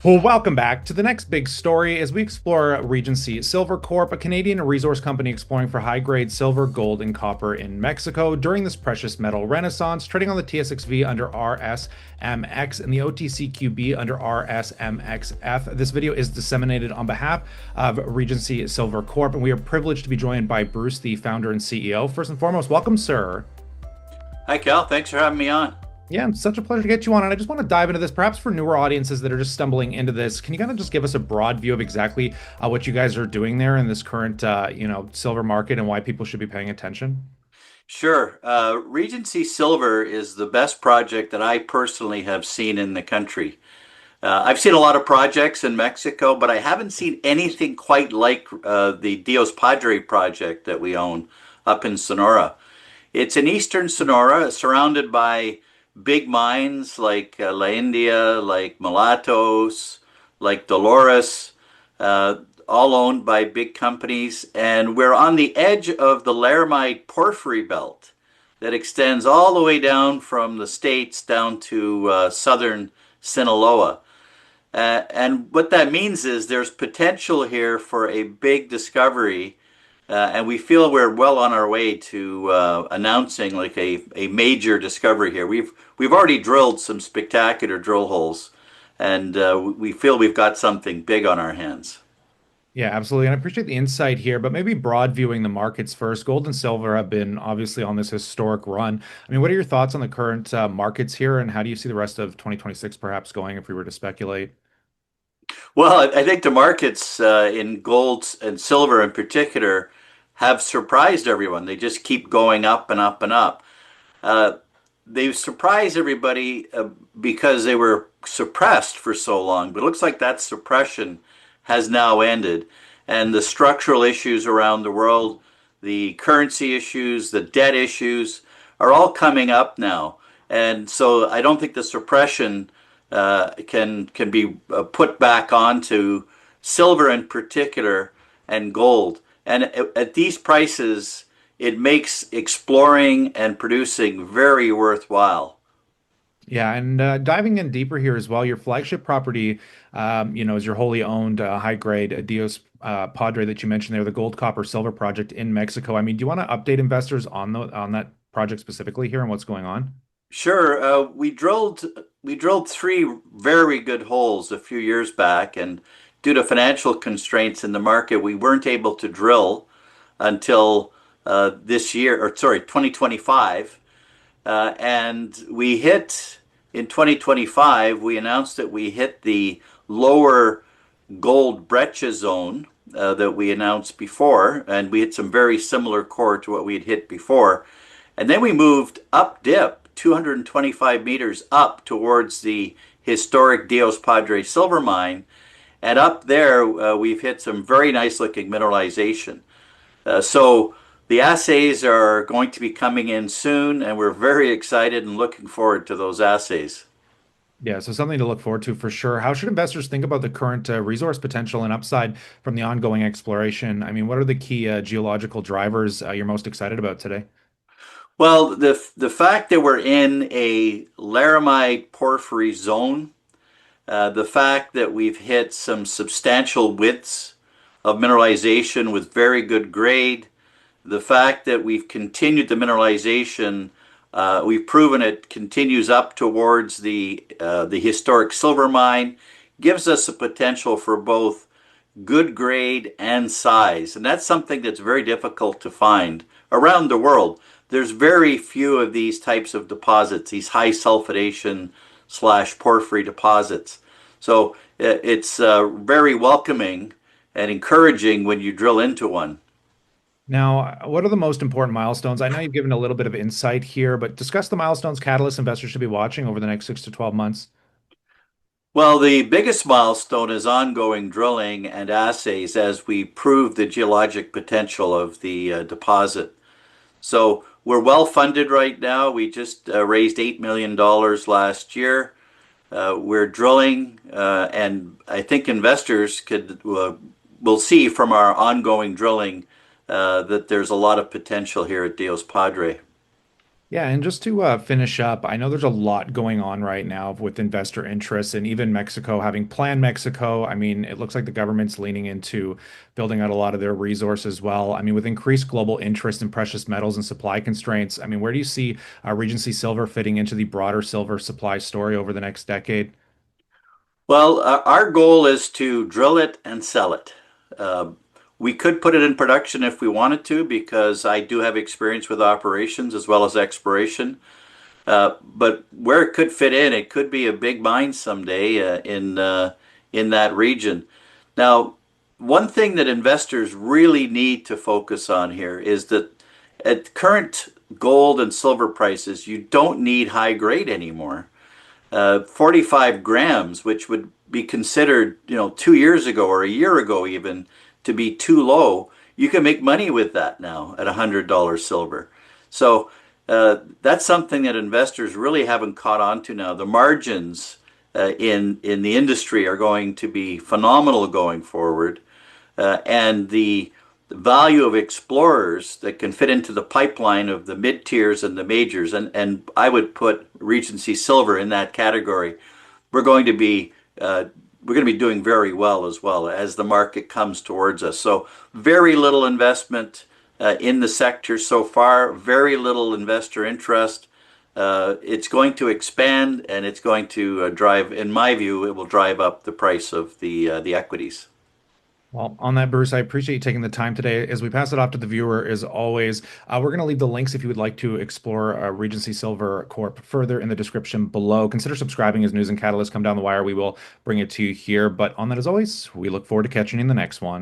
Well, welcome back to the next big story as we explore Regency Silver Corp, a Canadian resource company exploring for high-grade silver, gold, and copper in Mexico during this precious metal renaissance, trading on the TSXV under RSMX and the OTCQB under RSMXF. This video is disseminated on behalf of Regency Silver Corp, and we are privileged to be joined by Bruce, the founder and CEO. First and foremost, welcome, sir. Hi, Cal. Thanks for having me on. Yeah, it's such a pleasure to get you on. And I just want to dive into this, perhaps for newer audiences that are just stumbling into this. Can you kind of just give us a broad view of exactly what you guys are doing there in this current, silver market and why people should be paying attention? Sure. Regency Silver is the best project that I personally have seen in the country. I've seen a lot of projects in Mexico, but I haven't seen anything quite like the Dios Padre project that we own up in Sonora. It's in eastern Sonora, surrounded by big mines like La India, like Mulatos, like Dolores, uh, all owned by big companies. And we're on the edge of the Laramide Porphyry Belt that extends all the way down from the States down to southern Sinaloa. And what that means is there's potential here for a big discovery, and we feel we're well on our way to announcing like a major discovery here. We've already drilled some spectacular drill holes, and we feel we've got something big on our hands. Yeah, absolutely. And I appreciate the insight here, but maybe broad viewing the markets first. Gold and silver have been obviously on this historic run. I mean, what are your thoughts on the current markets here, and how do you see the rest of 2026 perhaps going if we were to speculate? Well, I think the markets in gold and silver in particular have surprised everyone. They just keep going up and up and up. Uh, they've surprised everybody because they were suppressed for so long, but it looks like that suppression has now ended. And the structural issues around the world, the currency issues, the debt issues are all coming up now. And so I don't think the suppression can be put back onto silver in particular and gold. And at these prices, it makes exploring and producing very worthwhile. Yeah, and diving in deeper here as well, your flagship property, is your wholly owned high-grade Dios Padre that you mentioned there, the gold, copper, silver project in Mexico. I mean, do you want to update investors on that project specifically here and what's going on? Sure, we drilled three very good holes a few years back, and due to financial constraints in the market, we weren't able to drill until this year, or sorry, 2025. And we hit in 2025, we announced that we hit the lower gold breccia zone that we announced before, and we hit some very similar core to what we had hit before. And then we moved up dip 225 meters up towards the historic Dios Padre silver mine. And up there, we've hit some very nice looking mineralization. So the assays are going to be coming in soon, and we're very excited and looking forward to those assays. Yeah, so something to look forward to for sure. How should investors think about the current resource potential and upside from the ongoing exploration? I mean, what are the key geological drivers you're most excited about today? Well, the fact that we're in a Laramide porphyry zone, the fact that we've hit some substantial widths of mineralization with very good grade, the fact that we've continued the mineralization, we've proven it continues up towards the historic silver mine, gives us a potential for both good grade and size. And that's something that's very difficult to find around the world. There's very few of these types of deposits, these high sulfidation slash porphyry deposits. So it's very welcoming and encouraging when you drill into one. Now, what are the most important milestones? I know you've given a little bit of insight here, but discuss the milestones catalysts investors should be watching over the next 6 to 12 months. Well, the biggest milestone is ongoing drilling and assays as we prove the geologic potential of the deposit. So we're well funded right now. We just raised $8 million last year. We're drilling, and I think investors will see from our ongoing drilling that there's a lot of potential here at Dios Padre. Yeah, and just to finish up, I know there's a lot going on right now with investor interest and even Mexico having Plan Mexico. I mean, it looks like the government's leaning into building out a lot of their resources as well. I mean, with increased global interest in precious metals and supply constraints, I mean, where do you see Regency Silver fitting into the broader silver supply story over the next decade? Well, our goal is to drill it and sell it. Uh, we could put it in production if we wanted to, because I do have experience with operations as well as exploration. But where it could fit in, it could be a big mine someday in that region. Now, one thing that investors really need to focus on here is that at current gold and silver prices, you don't need high grade anymore. 45 grams, which would be considered, 2 years ago or a year ago even, to be too low, you can make money with that now at $100 silver. So that's something that investors really haven't caught on to now. The margins in the industry are going to be phenomenal going forward, and the value of explorers that can fit into the pipeline of the mid tiers and the majors, and I would put Regency Silver in that category. We're going to be we're going to be doing very well as the market comes towards us. So very little investment in the sector so far, very little investor interest. It's going to expand, and it's going to drive, in my view, it will drive up the price of the equities. Well, on that, Bruce, I appreciate you taking the time today. As we pass it off to the viewer, as always, we're going to leave the links if you would like to explore Regency Silver Corp further in the description below. Consider subscribing as news and catalysts come down the wire. We will bring it to you here. But on that, as always, we look forward to catching you in the next one.